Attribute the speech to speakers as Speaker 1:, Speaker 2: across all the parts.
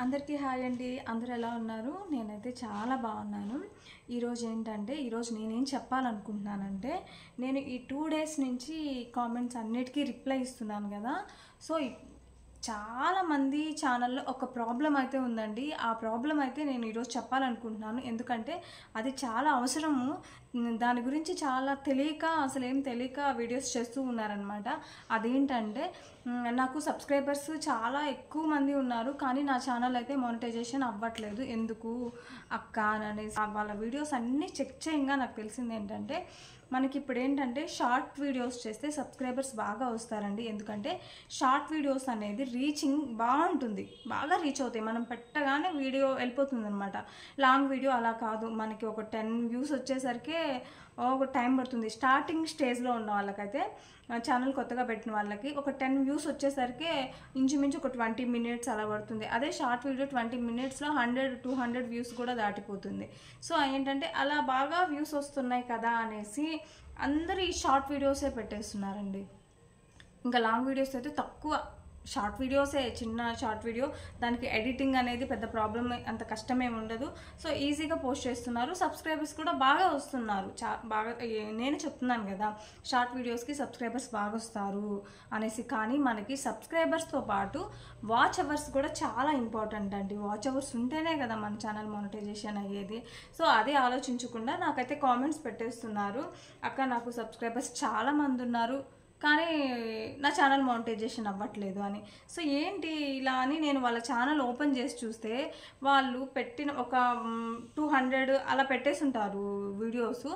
Speaker 1: అందరికీ హాయ్ అండి. అందరూ ఎలా ఉన్నారు? నేనైతే చాలా బాగున్నాను. ఈరోజు నేనేం చెప్పాలనుకుంటున్నానంటే, నేను ఈ 2 డేస్ నుంచి కామెంట్స్ అన్నిటికీ రిప్లై ఇస్తున్నాను కదా. సో చాలామంది ఛానల్లో ఒక ప్రాబ్లం అయితే ఉందండి. ఆ ప్రాబ్లం అయితే నేను ఈరోజు చెప్పాలనుకుంటున్నాను. ఎందుకంటే అది చాలా అవసరము. దాని గురించి చాలా తెలియక, అసలేం తెలియక వీడియోస్ చేస్తూ ఉన్నారనమాట. అదేంటంటే, నాకు సబ్స్క్రైబర్స్ చాలా ఎక్కువ మంది ఉన్నారు, కానీ నా ఛానల్ అయితే మానిటైజేషన్ అవ్వట్లేదు. ఎందుకు అక్క అనేసి వాళ్ళ వీడియోస్ అన్నీ చెక్ చేయంగా నాకు తెలిసింది ఏంటంటే, మనకి ఇప్పుడు ఏంటంటే షార్ట్ వీడియోస్ చేస్తే సబ్స్క్రైబర్స్ బాగా వస్తారండి. ఎందుకంటే షార్ట్ వీడియోస్ అనేది రీచింగ్ బాగుంటుంది, బాగా రీచ్ అవుతాయి. మనం పెట్టగానే వీడియో వెళ్ళిపోతుంది అనమాట. లాంగ్ వీడియో అలా కాదు, మనకి ఒక 10 వ్యూస్ వచ్చేసరికి ఒక టైం పడుతుంది. స్టార్టింగ్ స్టేజ్లో ఉన్న వాళ్ళకైతే, ఛానల్ కొత్తగా పెట్టిన వాళ్ళకి ఒక 10 వ్యూస్ వచ్చేసరికి ఇంచుమించు ఒక 20 మినిట్స్ అలా పడుతుంది. అదే షార్ట్ వీడియో 20 మినిట్స్లో 100-200 వ్యూస్ కూడా దాటిపోతుంది. సో ఏంటంటే అలా బాగా వ్యూస్ వస్తున్నాయి కదా అనేసి అందరూ ఈ షార్ట్ వీడియోసే పెట్టేస్తున్నారండి. ఇంకా లాంగ్ వీడియోస్ అయితే తక్కువ. షార్ట్ వీడియోసే, చిన్న షార్ట్ వీడియో, దానికి ఎడిటింగ్ అనేది పెద్ద ప్రాబ్లం, అంత కష్టమేమి ఉండదు. సో ఈజీగా పోస్ట్ చేస్తున్నారు. సబ్స్క్రైబర్స్ కూడా బాగా వస్తున్నారు. బాగా నేను చెప్తున్నాను కదా, షార్ట్ వీడియోస్కి సబ్స్క్రైబర్స్ బాగా వస్తారు అనేసి. కానీ మనకి సబ్స్క్రైబర్స్తో పాటు వాచ్ అవర్స్ కూడా చాలా ఇంపార్టెంట్ అండి. వాచ్ అవర్స్ ఉంటేనే కదా మన ఛానల్ మానిటైజేషన్ అయ్యేది. సో అదే ఆలోచించకుండా నాకైతే కామెంట్స్ పెట్టేస్తున్నారు, అక్క నాకు సబ్స్క్రైబర్స్ చాలామంది ఉన్నారు కానీ నా ఛానల్ మానిటైజేషన్ అవ్వట్లేదు అని. సో ఏంటి ఇలా అని నేను వాళ్ళ ఛానల్ ఓపెన్ చేసి చూస్తే, వాళ్ళు పెట్టిన ఒక 200 అలా పెట్టేస్తుంటారు వీడియోస్.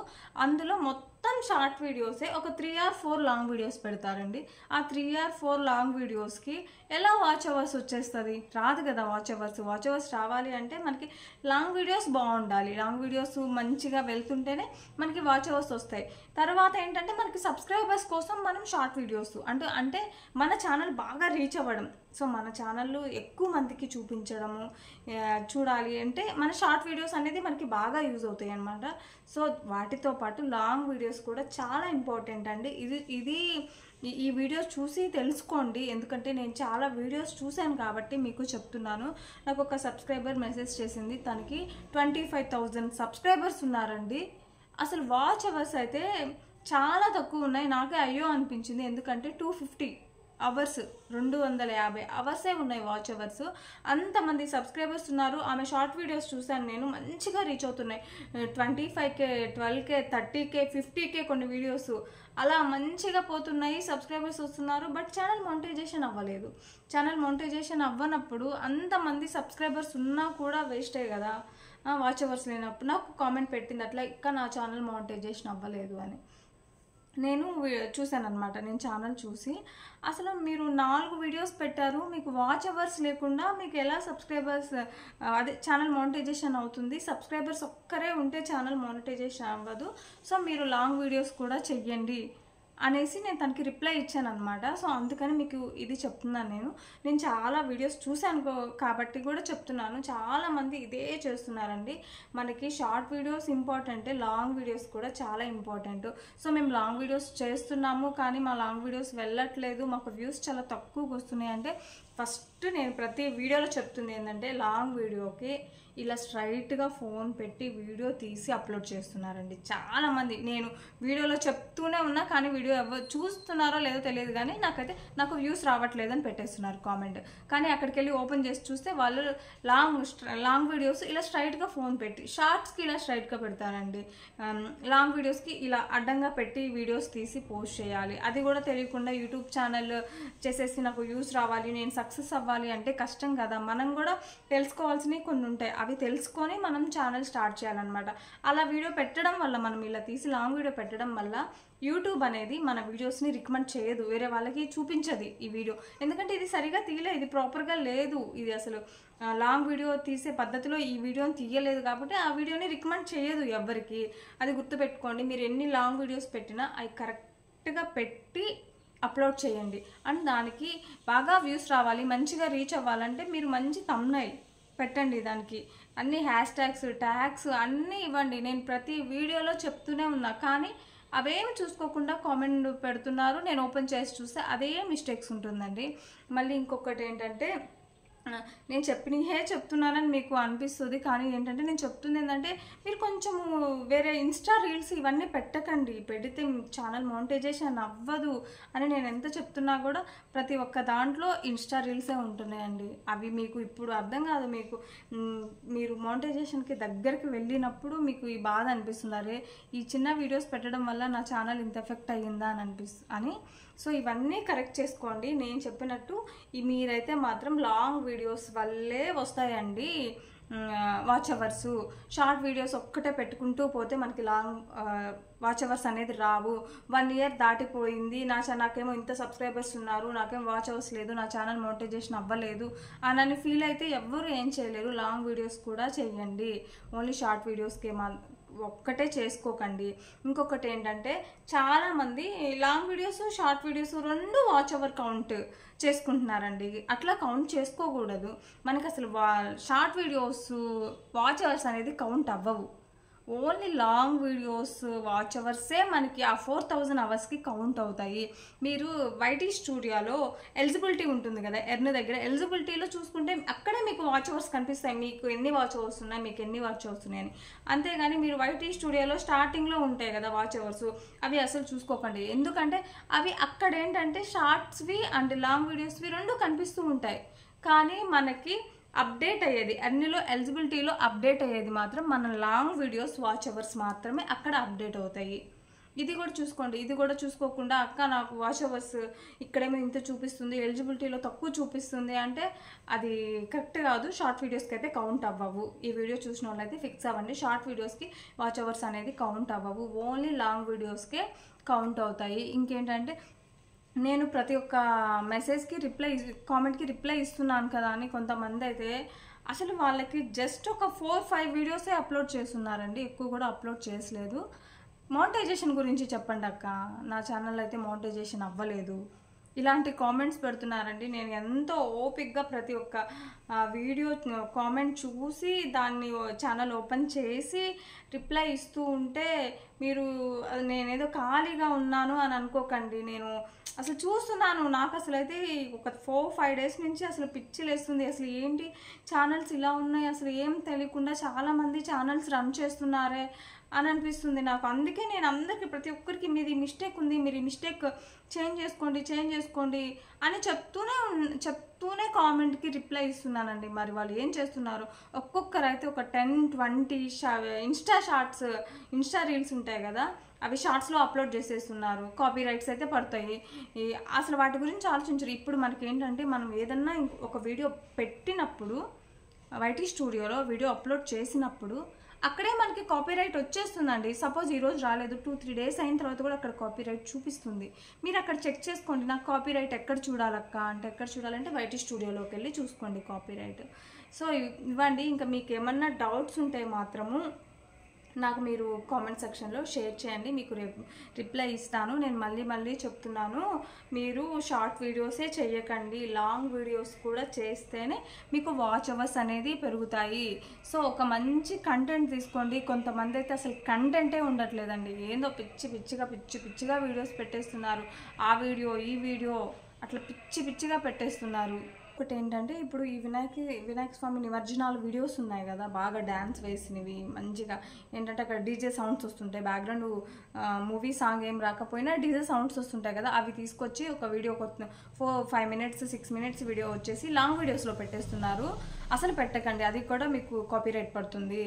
Speaker 1: అందులో మొత్తం షార్ట్ వీడియోసే. ఒక 3 or 4 లాంగ్ వీడియోస్ పెడతారండి. ఆ 3 or 4 లాంగ్ వీడియోస్కి ఎలా వాచ్ అవర్స్ వచ్చేస్తుంది? రాదు కదా వాచ్ అవర్స్ రావాలి అంటే మనకి లాంగ్ వీడియోస్ బాగుండాలి. లాంగ్ వీడియోస్ మంచిగా వెళ్తుంటేనే మనకి వాచ్ అవర్స్ వస్తాయి. తర్వాత ఏంటంటే మనకి సబ్స్క్రైబర్స్ కోసం మనం షార్ట్ వీడియోస్ అంటే మన ఛానల్ బాగా రీచ్ అవ్వడం. సో మన ఛానల్లో ఎక్కువ మందికి చూపించడము, చూడాలి అంటే మన షార్ట్ వీడియోస్ అనేది మనకి బాగా యూజ్ అవుతాయి అన్నమాట. సో వాటితో పాటు లాంగ్ వీడియోస్ కూడా చాలా ఇంపార్టెంట్ అండి. ఈ వీడియోస్ చూసి తెలుసుకోండి. ఎందుకంటే నేను చాలా వీడియోస్ చూశాను కాబట్టి మీకు చెప్తున్నాను. నాకు ఒక సబ్స్క్రైబర్ మెసేజ్ చేసింది, తనకి 25,000 సబ్స్క్రైబర్స్ ఉన్నారండి. అసలు వాచ్ అవర్స్ అయితే చాలా తక్కువ ఉన్నాయి. నాకే అయ్యో అనిపించింది. ఎందుకంటే 250 అవర్స్, 250 అవర్సే ఉన్నాయి వాచ్ అవర్స్. అంతమంది సబ్స్క్రైబర్స్ ఉన్నారు. ఆమె షార్ట్ వీడియోస్ చూశాను నేను, మంచిగా రీచ్ అవుతున్నాయి. 25K, 12K, 30K, 50K కొన్ని వీడియోస్ అలా మంచిగా పోతున్నాయి, సబ్స్క్రైబర్స్ వస్తున్నారు. బట్ ఛానల్ మానిటైజేషన్ అవ్వలేదు. ఛానల్ మానిటైజేషన్ అవ్వనప్పుడు అంతమంది సబ్స్క్రైబర్స్ ఉన్నా కూడా వేస్టే కదా, వాచ్ అవర్స్ లేనప్పుడు. నాకు కామెంట్ పెట్టింది అట్లా, ఇంకా నా ఛానల్ మానిటైజేషన్ అవ్వలేదు అని. నేను చూశాను అనమాట. నేను ఛానల్ చూసి, అసలు మీరు 4 వీడియోస్ పెట్టారు, మీకు వాచ్ అవర్స్ లేకుండా మీకు ఎలా సబ్స్క్రైబర్స్ అదే ఛానల్ మానిటైజేషన్ అవుతుంది? సబ్స్క్రైబర్స్ ఒక్కరే ఉంటే ఛానల్ మానిటైజేషన్ అవ్వదు. సో మీరు లాంగ్ వీడియోస్ కూడా చెయ్యండి అనేసి నేను తనకి రిప్లై ఇచ్చాను అనమాట. సో అందుకని మీకు ఇది చెప్తున్నాను. నేను చాలా వీడియోస్ చూశాను కాబట్టి కూడా చెప్తున్నాను. చాలామంది ఇదే చేస్తున్నారండి. మనకి షార్ట్ వీడియోస్ ఇంపార్టెంటే, లాంగ్ వీడియోస్ కూడా చాలా ఇంపార్టెంట్. సో మేము లాంగ్ వీడియోస్ చేస్తున్నాము, కానీ మా లాంగ్ వీడియోస్ వెళ్ళట్లేదు, మాకు వ్యూస్ చాలా తక్కువగా వస్తున్నాయి అంటే, ఫస్ట్ నేను ప్రతి వీడియోలో చెప్తుంది ఏంటంటే, లాంగ్ వీడియోకి ఇలా స్ట్రైట్గా ఫోన్ పెట్టి వీడియో తీసి అప్లోడ్ చేస్తున్నారండి చాలామంది. నేను వీడియోలో చెప్తూనే ఉన్నా, కానీ వీడియో ఎవరు చూస్తున్నారో లేదో తెలియదు, కానీ నాకు వ్యూస్ రావట్లేదని పెట్టేస్తున్నారు కామెంట్. కానీ అక్కడికి వెళ్ళి ఓపెన్ చేసి చూస్తే వాళ్ళు లాంగ్ వీడియోస్ ఇలా స్ట్రైట్గా ఫోన్ పెట్టి, షార్ట్స్కి ఇలా స్ట్రైట్గా పెడతారండి. లాంగ్ వీడియోస్కి ఇలా అడ్డంగా పెట్టి వీడియోస్ తీసి పోస్ట్ చేయాలి. అది కూడా తెలియకుండా యూట్యూబ్ ఛానల్ చేసేసి నాకు వ్యూస్ రావాలి, నేను సక్సెస్ అవ్వాలి అంటే కష్టం కదా. మనం కూడా తెలుసుకోవాల్సినవి కొన్ని ఉంటాయి, అవి తెలుసుకొని మనం ఛానల్ స్టార్ట్ చేయాలన్నమాట. అలా వీడియో పెట్టడం వల్ల, మనం ఇలా తీసి లాంగ్ వీడియో పెట్టడం వల్ల యూట్యూబ్ అనేది మన వీడియోస్ని రికమెండ్ చేయదు, వేరే వాళ్ళకి చూపించదు ఈ వీడియో. ఎందుకంటే ఇది సరిగా తీయలేదు, ఇది ప్రాపర్గా లేదు, ఇది అసలు లాంగ్ వీడియో తీసే పద్ధతిలో ఈ వీడియోని తీయలేదు కాబట్టి ఆ వీడియోని రికమెండ్ చేయదు ఎవ్వరికి. అది గుర్తుపెట్టుకోండి. మీరు ఎన్ని లాంగ్ వీడియోస్ పెట్టినా అవి కరెక్ట్గా పెట్టి అప్లోడ్ చేయండి. అండ్ దానికి బాగా వ్యూస్ రావాలి, మంచిగా రీచ్ అవ్వాలంటే మీరు మంచి థంబ్నైల్ పెట్టండి. దానికి అన్ని ట్యాగ్స్ అన్నీ ఇవ్వండి. నేను ప్రతి వీడియోలో చెప్తూనే ఉన్నా, కానీ అవేమి చూసుకోకుండా కామెంట్ పెడుతున్నారు. నేను ఓపెన్ చేసి చూస్తే అదే మిస్టేక్స్ ఉంటుందండి. మళ్ళీ ఇంకొకటి ఏంటంటే, నేను చెప్పినహే చెప్తున్నానని మీకు అనిపిస్తుంది, కానీ ఏంటంటే నేను చెప్తుంది ఏంటంటే మీరు కొంచెము వేరే ఇన్స్టా రీల్స్ ఇవన్నీ పెట్టకండి. పెడితే ఛానల్ మోనిటైజేషన్ అవ్వదు అని నేను ఎంత చెప్తున్నా కూడా ప్రతి ఒక్క దాంట్లో ఇన్స్టా రీల్సే ఉంటున్నాయండి. అవి మీకు ఇప్పుడు అర్థం కాదు. మీరు మోనిటైజేషన్కి దగ్గరికి వెళ్ళినప్పుడు మీకు ఈ బాధ అనిపిస్తుంది, అరే ఈ చిన్న వీడియోస్ పెట్టడం వల్ల నా ఛానల్ ఇంత ఎఫెక్ట్ అయ్యిందా అని. సో ఇవన్నీ కరెక్ట్ చేసుకోండి. నేను చెప్పినట్టు మీరైతే మాత్రం లాంగ్ వీడియోస్ వల్లే వస్తాయండి వాచ్ అవర్స్. షార్ట్ వీడియోస్ ఒక్కటే పెట్టుకుంటూ పోతే మనకి లాంగ్ వాచ్ అవర్స్ అనేది రావు. 1 year దాటిపోయింది, నాకేమో ఇంత సబ్స్క్రైబర్స్ ఉన్నారు, నాకేమో వాచ్ అవర్స్ లేదు, నా ఛానల్ మోనిటైజేషన్ అవ్వలేదు అని ఫీల్ అయితే ఎవ్వరు ఏం చేయలేరు. లాంగ్ వీడియోస్ కూడా చేయండి, ఓన్లీ షార్ట్ వీడియోస్కి ఒక్కటే చేసుకోకండి. ఇంకొకటి ఏంటంటే చాలామంది long videos short videos 2 watch hour count చేసుకుంటున్నారండి. అట్లా కౌంట్ చేసుకోకూడదు. మనకి అసలు షార్ట్ వీడియోస్ వాచ్ అవర్స్ అనేది కౌంట్ అవ్వవు. ఓన్లీ లాంగ్ వీడియోస్ వాచ్ అవర్సే మనకి ఆ 4000 అవర్స్కి కౌంట్ అవుతాయి. మీరు వైటీ స్టూడియోలో ఎలిజిబిలిటీ ఉంటుంది కదా, ఎర్న్ దగ్గర ఎలిజిబిలిటీలో చూసుకుంటే అక్కడే మీకు వాచ్ అవర్స్ కనిపిస్తాయి, మీకు ఎన్ని వాచ్ అవర్స్ ఉన్నాయి, మీకు ఎన్ని వాచ్ అవర్స్ ఉన్నాయని. అంతేగాని మీరు వైటీ స్టూడియోలో స్టార్టింగ్లో ఉంటాయి కదా వాచ్ అవర్స్, అవి అసలు చూసుకోకండి. ఎందుకంటే అవి అక్కడ ఏంటంటే షార్ట్స్వి అండ్ లాంగ్ వీడియోస్వి 2 కనిపిస్తూ ఉంటాయి. కానీ మనకి అప్డేట్ అయ్యేది అన్నిలో ఎలిజిబిలిటీలో అప్డేట్ అయ్యేది మాత్రం మన లాంగ్ వీడియోస్ వాచ్ అవర్స్ మాత్రమే అక్కడ అప్డేట్ అవుతాయి. ఇది కూడా చూసుకోండి. ఇది కూడా చూసుకోకుండా అక్క నాకు వాచ్ అవర్స్ ఇక్కడేమో ఇంత చూపిస్తుంది, ఎలిజిబిలిటీలో తక్కువ చూపిస్తుంది అంటే అది కరెక్ట్ కాదు. షార్ట్ వీడియోస్కి అయితే కౌంట్ అవ్వవు. ఈ వీడియో చూసిన వాళ్ళైతే ఫిక్స్ అవ్వండి, షార్ట్ వీడియోస్కి వాచ్ అవర్స్ అనేది కౌంట్ అవ్వవు, ఓన్లీ లాంగ్ వీడియోస్కే కౌంట్ అవుతాయి. ఇంకేంటంటే నేను ప్రతి ఒక్క మెసేజ్కి కామెంట్కి రిప్లై ఇస్తున్నాను కదా అని కొంతమంది అయితే అసలు వాళ్ళకి జస్ట్ ఒక 4-5 వీడియోసే అప్లోడ్ చేస్తున్నారండి, ఎక్కువ కూడా అప్లోడ్ చేయలేదు. మోనిటైజేషన్ గురించి చెప్పండి అక్క, నా ఛానల్ అయితే మోనిటైజేషన్ అవ్వలేదు, ఇలాంటి కామెంట్స్ పెడుతున్నారండి. నేను ఎంతో ఓపిక్గా ప్రతి ఒక్క వీడియో కామెంట్ చూసి దాన్ని ఛానల్ ఓపెన్ చేసి రిప్లై ఇస్తూ ఉంటే మీరు నేనేదో ఖాళీగా ఉన్నాను అని అనుకోకండి. నేను అసలు చూస్తున్నాను, నాకు అసలు అయితే ఒక 4-5 డేస్ నుంచి అసలు పిచ్చిలేస్తుంది. అసలు ఏంటి ఛానల్స్ ఇలా ఉన్నాయి, అసలు ఏం తెలియకుండా చాలామంది ఛానల్స్ రన్ చేస్తున్నారే అని అనిపిస్తుంది నాకు. అందుకే నేను అందరికీ ప్రతి ఒక్కరికి మీది మిస్టేక్ ఉంది, మీరు ఈ మిస్టేక్ చేంజ్ చేసుకోండి అని చెప్తూనే కామెంట్కి రిప్లై ఇస్తున్నానండి. మరి వాళ్ళు ఏం చేస్తున్నారు? ఒక్కొక్కరు అయితే ఒక 10-20 ఇన్స్టా రీల్స్ ఉంటాయి కదా, అవి షార్ట్స్లో అప్లోడ్ చేసేస్తున్నారు. కాపీ రైట్స్ అయితే పడతాయి. అసలు వాటి గురించి ఆలోచించరు. ఇప్పుడు మనకి ఏంటంటే మనం ఏదన్నా ఒక వీడియో పెట్టినప్పుడు వైటీ స్టూడియోలో వీడియో అప్లోడ్ చేసినప్పుడు అక్కడే మనకి కాపీరైట్ వచ్చేస్తుందండి. సపోజ్ ఈరోజు రాలేదు, 2-3 డేస్ అయిన తర్వాత కూడా అక్కడ కాపీరైట్ చూపిస్తుంది. మీరు అక్కడ చెక్ చేసుకోండి, నాకు కాపీరైట్ ఎక్కడ చూడాలక్క అంటే ఎక్కడ చూడాలంటే వైటీ స్టూడియోలోకి వెళ్ళి చూసుకోండి కాపీరైట్. సో ఇవ్వండి. ఇంకా మీకు ఏమన్నా డౌట్స్ ఉంటే మాత్రము నాకు మీరు కామెంట్ సెక్షన్లో షేర్ చేయండి, మీకు రిప్లై ఇస్తాను. నేను మళ్ళీ చెప్తున్నాను, మీరు షార్ట్ వీడియోసే చేయకండి, లాంగ్ వీడియోస్ కూడా చేస్తేనే మీకు వాచ్ అవర్స్ అనేది పెరుగుతాయి. సో ఒక మంచి కంటెంట్ తీసుకోండి. కొంతమంది అయితే అసలు కంటెంటే ఉండట్లేదండి, ఏందో పిచ్చిగా వీడియోస్ పెట్టేస్తున్నారు. ఆ వీడియో ఈ వీడియో అట్లా పిచ్చిగా పెట్టేస్తున్నారు. ఒకటి ఏంటంటే ఇప్పుడు ఈ వినాయక స్వామి నిమజ్జనాలు వీడియోస్ ఉన్నాయి కదా, బాగా డ్యాన్స్ వేసినవి మంచిగా ఏంటంటే అక్కడ డీజే సౌండ్స్ వస్తుంటాయి, బ్యాక్గ్రౌండ్ మూవీ సాంగ్ ఏం రాకపోయినా డీజే సౌండ్స్ వస్తుంటాయి కదా, అవి తీసుకొచ్చి ఒక వీడియో 4-5 minutes 6 minutes వీడియో వచ్చేసి లాంగ్ వీడియోస్లో పెట్టేస్తున్నారు. అసలు పెట్టకండి, అది కూడా మీకు కాపీరైట్ పడుతుంది.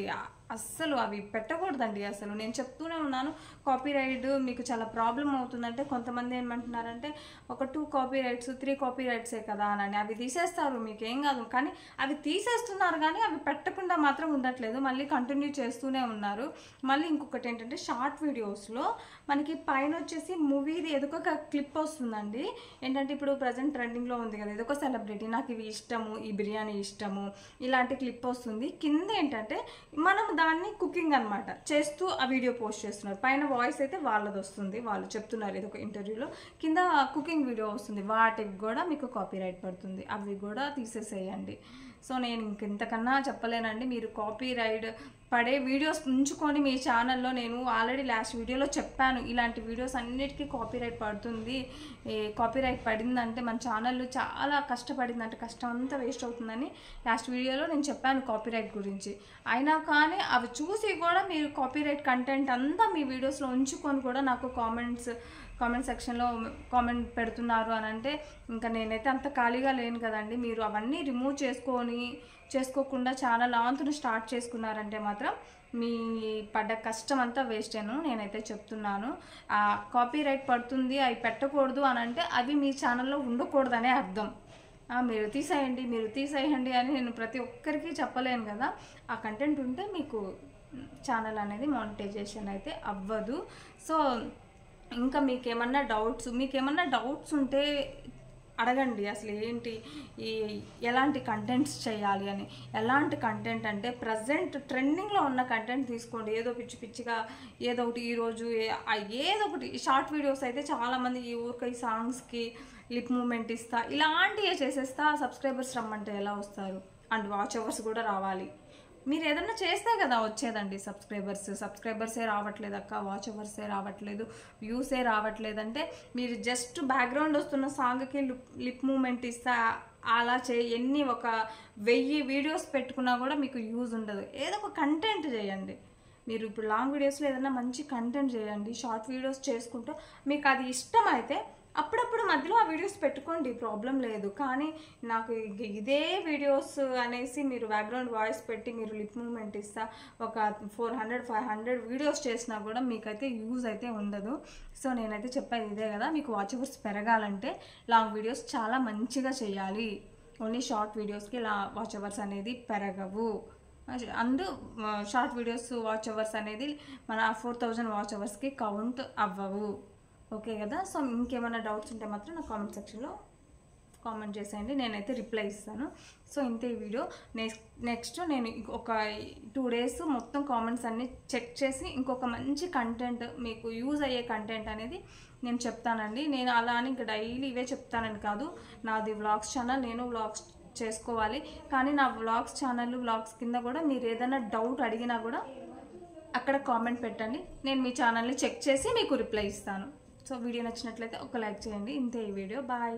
Speaker 1: అస్సలు అవి పెట్టకూడదండి. అసలు నేను చెప్తూనే ఉన్నాను, కాపీరైట్ మీకు చాలా ప్రాబ్లం అవుతుందంటే కొంతమంది ఏమంటున్నారంటే ఒక 2 కాపీరైట్స్ 3 కాపీరైట్సే కదా అని అవి తీసేస్తారు, మీకు ఏం కాదు. కానీ అవి తీసేస్తున్నారు కానీ అవి పెట్టకుండా మాత్రం ఉండట్లేదు, మళ్ళీ కంటిన్యూ చేస్తూనే ఉన్నారు. మళ్ళీ ఇంకొకటి ఏంటంటే షార్ట్ వీడియోస్లో మనకి పైన వచ్చేసి మూవీది ఏదో ఒక క్లిప్ వస్తుందండి. ఏంటంటే ఇప్పుడు ప్రజెంట్ ట్రెండింగ్లో ఉంది కదా, ఏదో ఒక సెలబ్రిటీ నాకు ఇవి ఇష్టము, ఈ బిర్యానీ ఇష్టము, ఇలాంటి క్లిప్ వస్తుంది. కింద ఏంటంటే మనం దాన్ని కుకింగ్ అనమాట చేస్తూ ఆ వీడియో పోస్ట్ చేస్తున్నారు. పైన వాయిస్ అయితే వాళ్ళది వస్తుంది, వాళ్ళు చెప్తున్నారు ఇది ఒక ఇంటర్వ్యూలో, కింద కుకింగ్ వీడియో వస్తుంది. వాటికి కూడా మీకు కాపీరైట్ పడుతుంది, అవి కూడా తీసేసేయండి. సో నేను ఇంతకన్నా చెప్పలేనండి. మీరు కాపీరైట్ పడే వీడియోస్ ఉంచుకొని మీ ఛానల్లో, నేను ఆల్రెడీ లాస్ట్ వీడియోలో చెప్పాను, ఇలాంటి వీడియోస్ అన్నిటికీ కాపీరైట్ పడుతుంది. కాపీరైట్ పడిందంటే మన ఛానల్ చాలా కష్టపడిందంటే కష్టం అంతా వేస్ట్ అవుతుందని లాస్ట్ వీడియోలో నేను చెప్పాను కాపీరైట్ గురించి. అయినా కానీ అవి చూసి కూడా మీరు కాపీరైట్ కంటెంట్ అంతా మీ వీడియోస్లో ఉంచుకొని కూడా నాకు కామెంట్ సెక్షన్లో కామెంట్ పెడుతున్నారు అని అంటే ఇంకా నేనైతే అంత ఖాళీగా లేను కదండి. మీరు అవన్నీ రిమూవ్ చేసుకోకుండా ఛానల్ ఆంతును స్టార్ట్ చేసుకున్నారంటే మాత్రం మీ పడ్డ కష్టం అంతా వేస్టేను నేనైతే చెప్తున్నాను. కాపీరైట్ పడుతుంది, అవి పెట్టకూడదు అని అంటే అవి మీ ఛానల్లో ఉండకూడదనే అర్థం. మీరు తీసేయండి అని నేను ప్రతి ఒక్కరికి చెప్పలేను కదా. ఆ కంటెంట్ ఉంటే మీకు ఛానల్ అనేది మానిటైజేషన్ అయితే అవ్వదు. సో ఇంకా మీకేమన్నా డౌట్స్ ఉంటే అడగండి. అసలు ఏంటి ఎలాంటి కంటెంట్స్ చేయాలి అని. ఎలాంటి కంటెంట్ అంటే ప్రజెంట్ ట్రెండింగ్లో ఉన్న కంటెంట్ తీసుకోండి. ఏదో పిచ్చిగా ఏదో ఒకటి ఈరోజు ఏదో ఒకటి షార్ట్ వీడియోస్ అయితే చాలామంది ఈ ఊరికి సాంగ్స్కి లిప్ మూమెంట్ ఇస్తా ఇలాంటివే చేసేస్తా. సబ్స్క్రైబర్స్ రమ్మంటే ఎలా వస్తారు? అండ్ వాచ్ అవర్స్ కూడా రావాలి. మీరు ఏదన్నా చేస్తే కదా వచ్చేదండి సబ్స్క్రైబర్సే రావట్లేదు అక్క, వాచ్ అవర్సే రావట్లేదు, వ్యూసే రావట్లేదు అంటే మీరు జస్ట్ బ్యాక్గ్రౌండ్ వస్తున్న సాంగ్కి లిప్ మూమెంట్ ఇస్తా అలా ఎన్ని 1000 వీడియోస్ పెట్టుకున్నా కూడా మీకు యూజ్ ఉండదు. ఏదో ఒక కంటెంట్ చేయండి. మీరు ఇప్పుడు లాంగ్ వీడియోస్లో ఏదైనా మంచి కంటెంట్ చేయండి. షార్ట్ వీడియోస్ చేసుకుంటూ మీకు అది ఇష్టమైతే అప్పుడప్పుడు మధ్యలో ఆ వీడియోస్ పెట్టుకోండి, ప్రాబ్లం లేదు. కానీ నాకు ఇదే వీడియోస్ అనేసి మీరు బ్యాక్గ్రౌండ్ వాయిస్ పెట్టి మీరు లిప్ మూమెంట్ ఇస్తా 400-500 వీడియోస్ చేసినా కూడా మీకైతే యూజ్ అయితే ఉండదు. సో నేనైతే చెప్పేది ఇదే కదా, మీకు వాచ్ అవర్స్ పెరగాలంటే లాంగ్ వీడియోస్ చాలా మంచిగా చేయాలి. ఓన్లీ షార్ట్ వీడియోస్కి వాచ్ అవర్స్ అనేది పెరగవు. And short videos watch hours అనేది మన 4000 వాచ్ అవర్స్కి కౌంట్ అవ్వవు. ఓకే కదా. సో ఇంకేమైనా డౌట్స్ ఉంటే మాత్రం నా కామెంట్ సెక్షన్లో కామెంట్ చేసేయండి, నేనైతే రిప్లై ఇస్తాను. సో ఇంతే ఈ వీడియో. నెక్స్ట్ నేను ఒక 2 days మొత్తం కామెంట్స్ అన్నీ చెక్ చేసి ఇంకొక మంచి కంటెంట్ మీకు యూజ్ అయ్యే కంటెంట్ అనేది నేను చెప్తానండి. నేను అలా అని ఇంకా డైలీ ఇవే చెప్తానని కాదు. నాది వ్లాగ్స్ ఛానల్, నేను వ్లాగ్స్ చేసుకోవాలి. కానీ నా వ్లాగ్స్ కింద కూడా మీరు ఏదైనా డౌట్ అడిగినా కూడా అక్కడ కామెంట్ పెట్టండి. నేను మీ ఛానల్ని చెక్ చేసి మీకు రిప్లై ఇస్తాను. సో వీడియో నచ్చినట్లయితే ఒక లైక్ చేయండి. ఇంతే ఈ వీడియో. బాయ్.